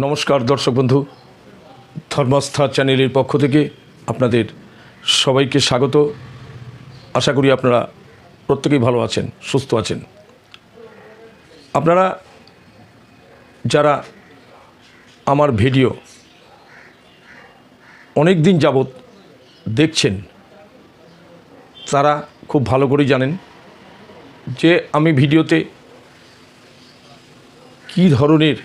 নমস্কার দর্শক বন্ধু, ধর্মস্থা চ্যানেলের পক্ষ থেকে আপনাদের সবাইকে স্বাগত। আশা করি আপনারা প্রত্যেকেই ভালো আছেন, সুস্থ আছেন। আপনারা যারা আমার ভিডিও অনেক দিন যাবৎ দেখছেন তারা খুব ভালো করেই জানেন যে আমি ভিডিওতে কী ধরনের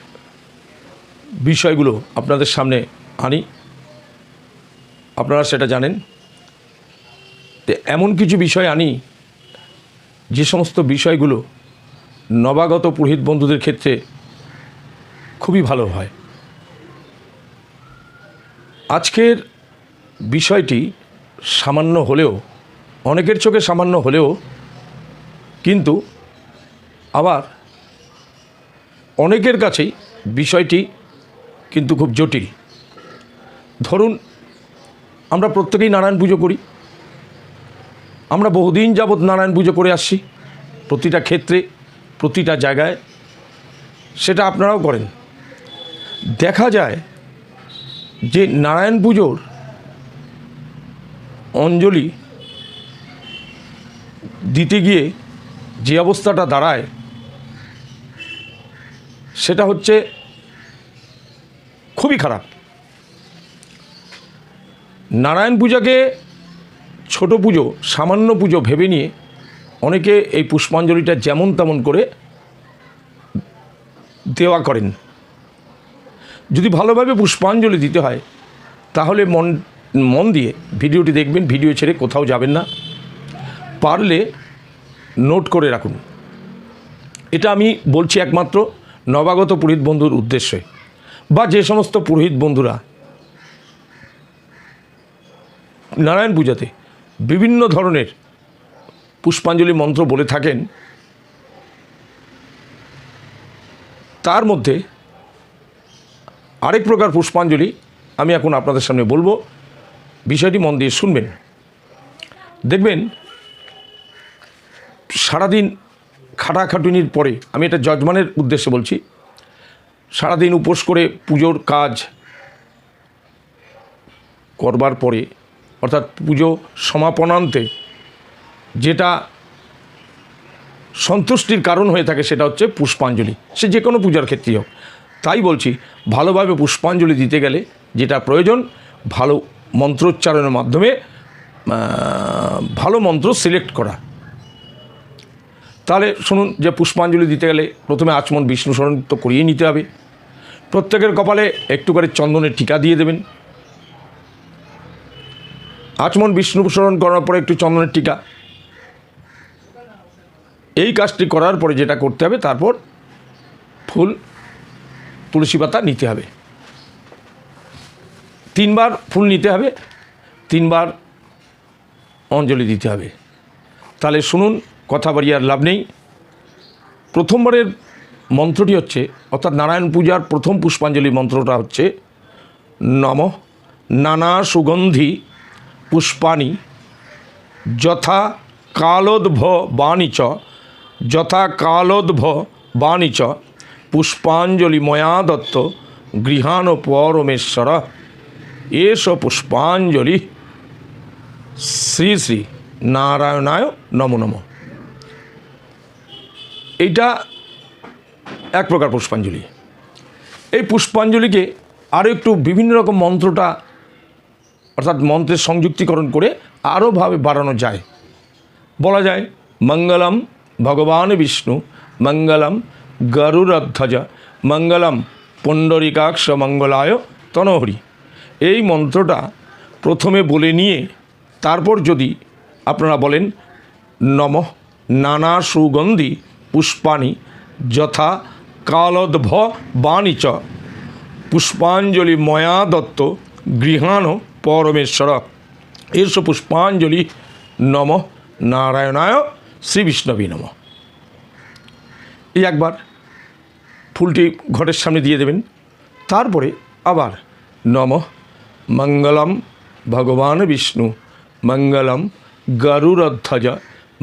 বিষয়গুলো আপনাদের সামনে আনি, আপনারা সেটা জানেন। তো এমন কিছু বিষয় আনি যে সমস্ত বিষয়গুলো নবাগত পুরোহিত বন্ধুদের ক্ষেত্রে খুবই ভালো হয়। আজকের বিষয়টি সামান্য হলেও, অনেকের চোখে সামান্য হলেও কিন্তু আবার অনেকের কাছেই বিষয়টি কিন্তু খুব জটিল। ধরুন, আমরা প্রত্যেকেই নারায়ণ পুজো করি, আমরা বহুদিন যাবৎ নারায়ণ পুজো করে আসছি, প্রতিটা ক্ষেত্রে, প্রতিটা জায়গায়, সেটা আপনারাও করেন। দেখা যায় যে নারায়ণ পুজোর অঞ্জলি দিতে গিয়ে যে অবস্থাটা দাঁড়ায় সেটা হচ্ছে খুবই খারাপ। নারায়ণ পূজাকে ছোট পুজো, সামান্য পুজো ভেবে নিয়ে অনেকে এই পুষ্পাঞ্জলিটা যেমন তেমন করে দেওয়া করেন। যদি ভালোভাবে পুষ্পাঞ্জলি দিতে হয় তাহলে মন দিয়ে ভিডিওটি দেখবেন, ভিডিও ছেড়ে কোথাও যাবেন না। পারলে নোট করে রাখুন। এটা আমি বলছি একমাত্র নবাগত পুরোহিত বন্ধুর উদ্দেশ্যে, বা যে সমস্ত পুরোহিত বন্ধুরা নারায়ণ পূজাতে বিভিন্ন ধরনের পুষ্পাঞ্জলি মন্ত্র বলে থাকেন। তার মধ্যে আরেক প্রকার পুষ্পাঞ্জলি আমি এখন আপনাদের সামনে বলবো, বিষয়টি মন দিয়ে শুনবেন। দেখবেন সারাদিন খাটাখাটুনির পরে, আমি এটা যজমানের উদ্দেশ্যে বলছি, সারাদিন উপোস করে পুজোর কাজ করবার পরে, অর্থাৎ পুজো সমাপনান্তে যেটা সন্তুষ্টির কারণ হয়ে থাকে সেটা হচ্ছে পুষ্পাঞ্জলি, সে যে কোনো পূজার ক্ষেত্রেই হোক। তাই বলছি, ভালোভাবে পুষ্পাঞ্জলি দিতে গেলে যেটা প্রয়োজন, ভালো মন্ত্রোচ্চারণের মাধ্যমে ভালো মন্ত্র সিলেক্ট করা। তাহলে শুনুন, যে পুষ্পাঞ্জলি দিতে গেলে প্রথমে আচমন বিষ্ণু স্মরণ তো করিয়ে নিতে হবে। প্রত্যেকের কপালে একটু করে চন্দনের টিকা দিয়ে দেবেন। আচমন বিষ্ণু স্মরণ করার পরে একটু চন্দনের টিকা, এই কাজটি করার পরে যেটা করতে হবে, তারপর ফুল, তুলসী পাতা নিতে হবে। 3 বার ফুল নিতে হবে, 3 বার অঞ্জলি দিতে হবে। তাহলে শুনুন, কথা বাড়িয়ে আর লাভ নেই। প্রথমবারের মন্ত্রটি হচ্ছে, অর্থাৎ নারায়ণ পূজার প্রথম পুষ্পাঞ্জলি মন্ত্রটা হচ্ছে নমঃ নানা সুগন্ধি পুষ্পানি যথা কালোদ্ভ বাণী চ, যথা কালোদ্ভ বাণী চ পুষ্পাঞ্জলি ময়া দত্ত গৃহাণ পরমেশ্বর এষ পুষ্পাঞ্জলি শ্রী শ্রী নারায়ণায় নমো নমঃ। এইটা এক প্রকার পুষ্পাঞ্জলি। এই পুষ্পাঞ্জলিকে আরও একটু বিভিন্ন রকম মন্ত্রটা, অর্থাৎ মন্ত্রের সংযুক্তিকরণ করে আরোভাবে বাড়ানো যায়। বলা যায় মঙ্গলম ভগবান বিষ্ণু, মঙ্গলম গরুড়ধ্বজ, মঙ্গলম পুণ্ডরিকাক্ষ মঙ্গলায় তনহরি। এই মন্ত্রটা প্রথমে বলে নিয়ে তারপর যদি আপনারা বলেন নমঃ নানা সুগন্ধি পুষ্পানি যথা কালোদ্ভ বাণী চ পুষ্পাঞ্জলি ময়া দত্ত গৃহাণ পরমেশ্বর এষ পুষ্পাঞ্জলি নমঃ নারায়ণায় শ্রী বিষ্ণবে নমঃ। এই একবার ফুলটি ঘটের সামনে দিয়ে দেবেন। তারপরে আবার নমঃ মঙ্গলম ভগবান বিষ্ণু, মঙ্গলম গরুড়ধ্বজ,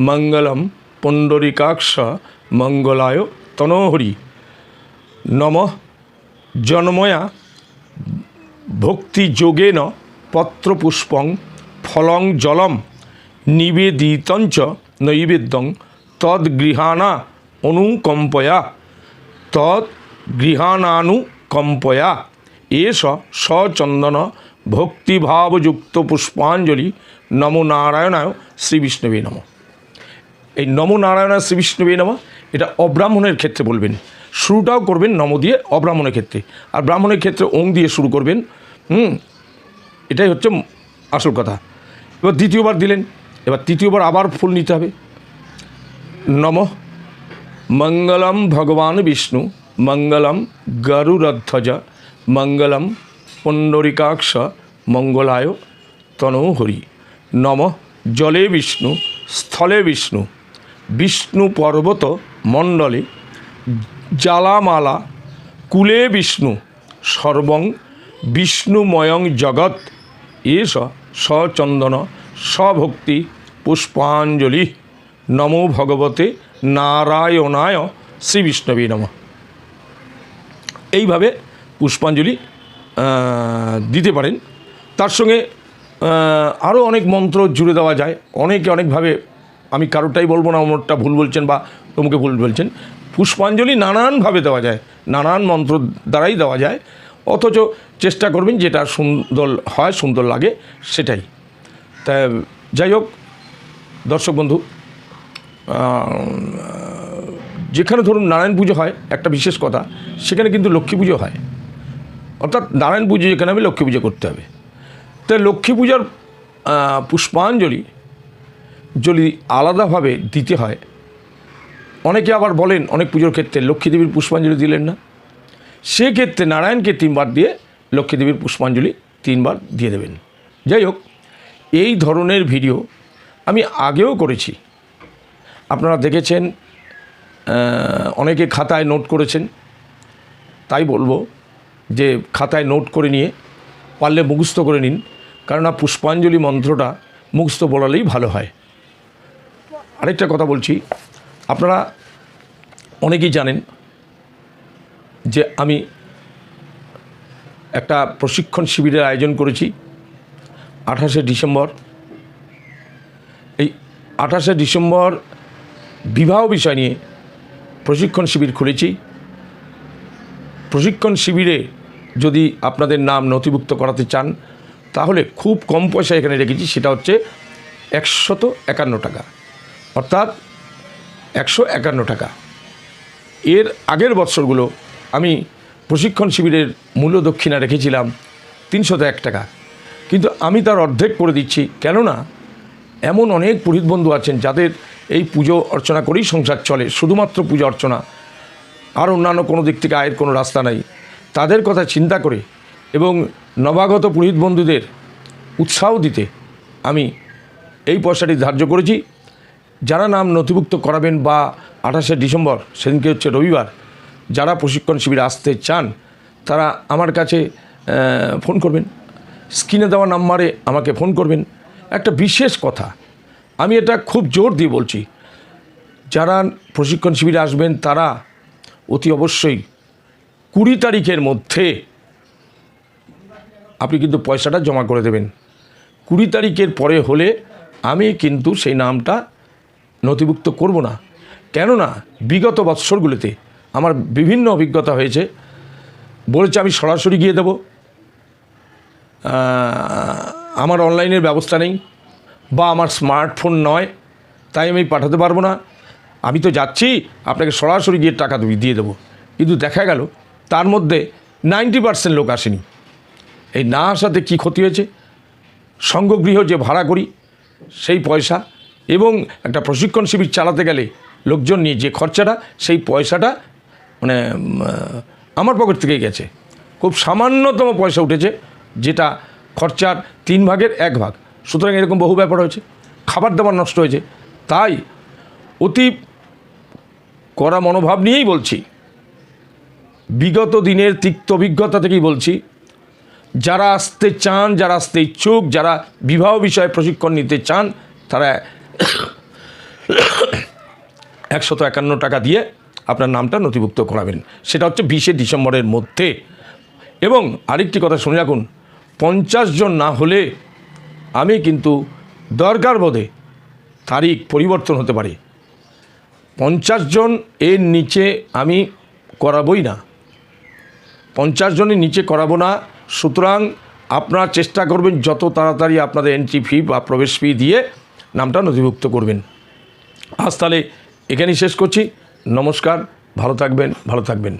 মঙ্গলম পুণ্ডরিকাক্ষ মঙ্গলায় তনহরি। নমঃ জন্ময়া ভক্তিযোগেন পত্রপুষ্পং ফলং জলম নিবেদিতঞ্চ নৈবেদ্যং তদ্গৃহাণা অনুকম্পয়া তদ্গৃহাণানুকম্পয়া এষ সচন্দন ভক্তিভাবযুক্ত পুষ্পাঞ্জলি নমো নারায়ণায় শ্রীবিষ্ণবে নমঃ। এই নমো নারায়ণায় শ্রীবিষ্ণবে নমঃ এটা অব্রাহ্মণের ক্ষেত্রে বলবেন, শুরুটাও করবেন নম দিয়ে অব্রাহ্মণের ক্ষেত্রে, আর ব্রাহ্মণের ক্ষেত্রে ওং দিয়ে শুরু করবেন। এটাই হচ্ছে আসল কথা। এবার দ্বিতীয়বার দিলেন, এবার তৃতীয়বার আবার ফুল নিতে হবে। নমঃ মঙ্গলম ভগবান বিষ্ণু মঙ্গলম গরুড়ধ্বজ মঙ্গলম পুণ্ডরিকাক্ষ মঙ্গলায় তনূহরি। নমঃ জলে বিষ্ণু স্থলে বিষ্ণু বিষ্ণু পর্বত মণ্ডলে জালামালা কুলে বিষ্ণু সর্বং বিষ্ণুময়ং জগৎ এষ সচন্দন সভক্তি পুষ্পাঞ্জলি নমো ভগবতে নারায়ণায় শ্রীবিষ্ণবে নমঃ। এইভাবে পুষ্পাঞ্জলি দিতে পারেন। তার সঙ্গে আরও অনেক মন্ত্র জুড়ে দেওয়া যায়, অনেকে অনেকভাবে, আমি কারোরটাই বলবো না অমরটা ভুল বলছেন বা তোমাকে ভুল বলছেন। পুষ্পাঞ্জলি নানানভাবে দেওয়া যায়, নানান মন্ত্র দ্বারাই দেওয়া যায়, অথচ চেষ্টা করবেন যেটা সুন্দর হয়, সুন্দর লাগে সেটাই। তা যাই হোক দর্শক বন্ধু, যেখানে ধরুন নারায়ণ পুজো হয় একটা বিশেষ কথা, সেখানে কিন্তু লক্ষ্মী পুজো হয়, অর্থাৎ নারায়ণ পুজো যেখানে হবে লক্ষ্মী পুজো করতে হবে। তাই লক্ষ্মী পূজার পুষ্পাঞ্জলি যদি আলাদাভাবে দিতে হয়, অনেকে আবার বলেন অনেক পুজোর ক্ষেত্রে লক্ষ্মী দেবীর পুষ্পাঞ্জলি দিলেন না, সেক্ষেত্রে নারায়ণকে 3 বার দিয়ে লক্ষ্মী দেবীর পুষ্পাঞ্জলি 3 বার দিয়ে দেবেন। যাই হোক, এই ধরনের ভিডিও আমি আগেও করেছি, আপনারা দেখেছেন, অনেকে খাতায় নোট করেছেন। তাই বলবো যে খাতায় নোট করে নিয়ে পারলে মুখস্থ করে নিন, কেননা পুষ্পাঞ্জলি মন্ত্রটা মুখস্থ বলালেই ভালো হয়। আরেকটা কথা বলছি, আপনারা অনেকেই জানেন যে আমি একটা প্রশিক্ষণ শিবিরের আয়োজন করেছি 28শে ডিসেম্বর। এই 28শে ডিসেম্বর বিবাহ বিষয় নিয়ে প্রশিক্ষণ শিবির খুলেছি। প্রশিক্ষণ শিবিরে যদি আপনাদের নাম নথিভুক্ত করাতে চান তাহলে খুব কম পয়সা এখানে রেখেছি, সেটা হচ্ছে 151 টাকা, অর্থাৎ 151 টাকা। এর আগের বৎসরগুলো আমি প্রশিক্ষণ শিবিরের মূল্য দক্ষিণা রেখেছিলাম 301 টাকা, কিন্তু আমি তার অর্ধেক করে দিচ্ছি। কেননা এমন অনেক পুরোহিত বন্ধু আছেন যাদের এই পুজো অর্চনা করেই সংসার চলে, শুধুমাত্র পুজো অর্চনা, আর অন্যান্য কোনো দিক থেকে আয়ের কোনো রাস্তা নাই। তাদের কথা চিন্তা করে এবং নবাগত পুরোহিত বন্ধুদের উৎসাহ দিতে আমি এই পয়সাটি ধার্য করেছি। যারা নাম নথিভুক্ত করাবেন বা 28শে ডিসেম্বর সেদিনকে হচ্ছে রবিবার, যারা প্রশিক্ষণ শিবিরে আসতে চান তারা আমার কাছে ফোন করবেন, স্ক্রিনে দেওয়া নাম্বারে আমাকে ফোন করবেন। একটা বিশেষ কথা আমি এটা খুব জোর দিয়ে বলছি, যারা প্রশিক্ষণ শিবিরে আসবেন তারা অতি অবশ্যই 20 তারিখের মধ্যে আপনি কিন্তু পয়সাটা জমা করে দেবেন। 20 তারিখের পরে হলে আমি কিন্তু সেই নামটা নথিভুক্ত করব না, কেননা বিগত বৎসরগুলোতে আমার বিভিন্ন অভিজ্ঞতা হয়েছে। বলেছে আমি সরাসরি গিয়ে দেব, আমার অনলাইনের ব্যবস্থা নেই বা আমার স্মার্টফোন নয়, তাই আমি পাঠাতে পারবো না, আমি তো যাচ্ছি আপনাকে সরাসরি গিয়ে টাকা দিয়ে দেবো। কিন্তু দেখা গেল তার মধ্যে 90% লোক আসেনি। এই না আসাতে কী ক্ষতি হয়েছে? সঙ্গগৃহ যে ভাড়া করি সেই পয়সা এবং একটা প্রশিক্ষণ শিবির চালাতে গেলে লোকজন নিয়ে যে খরচাটা, সেই পয়সাটা মানে আমার পকেট থেকেই গেছে। খুব সামান্যতম পয়সা উঠেছে, যেটা খরচার 3 ভাগের 1 ভাগ। সুতরাং এরকম বহু ব্যাপার হয়েছে, খাবার দাবার নষ্ট হয়েছে। তাই অতি কড়া মনোভাব নিয়েই বলছি, বিগত দিনের তিক্ত অভিজ্ঞতা থেকেই বলছি, যারা আসতে চান, যারা আসতে ইচ্ছুক, যারা বিবাহ বিষয়ে প্রশিক্ষণ নিতে চান, তারা 151 টাকা দিয়ে আপনার নামটা নথিভুক্ত করাবেন। সেটা হচ্ছে 20শে ডিসেম্বরের মধ্যে। এবং আরেকটি কথা শুনে রাখুন, 50 জন না হলে আমি কিন্তু দরকার বোধে তারিখ পরিবর্তন হতে পারে। 50 জন এর নিচে আমি করাবই না, 50 জনের নিচে করাবো না। সুতরাং আপনারা চেষ্টা করবেন যত তাড়াতাড়ি আপনাদের এন্ট্রি ফি বা প্রবেশ ফি দিয়ে নামটা নথিভুক্ত করবেন। আজ তাহলে এখানেই শেষ করছি। নমস্কার, ভালো থাকবেন।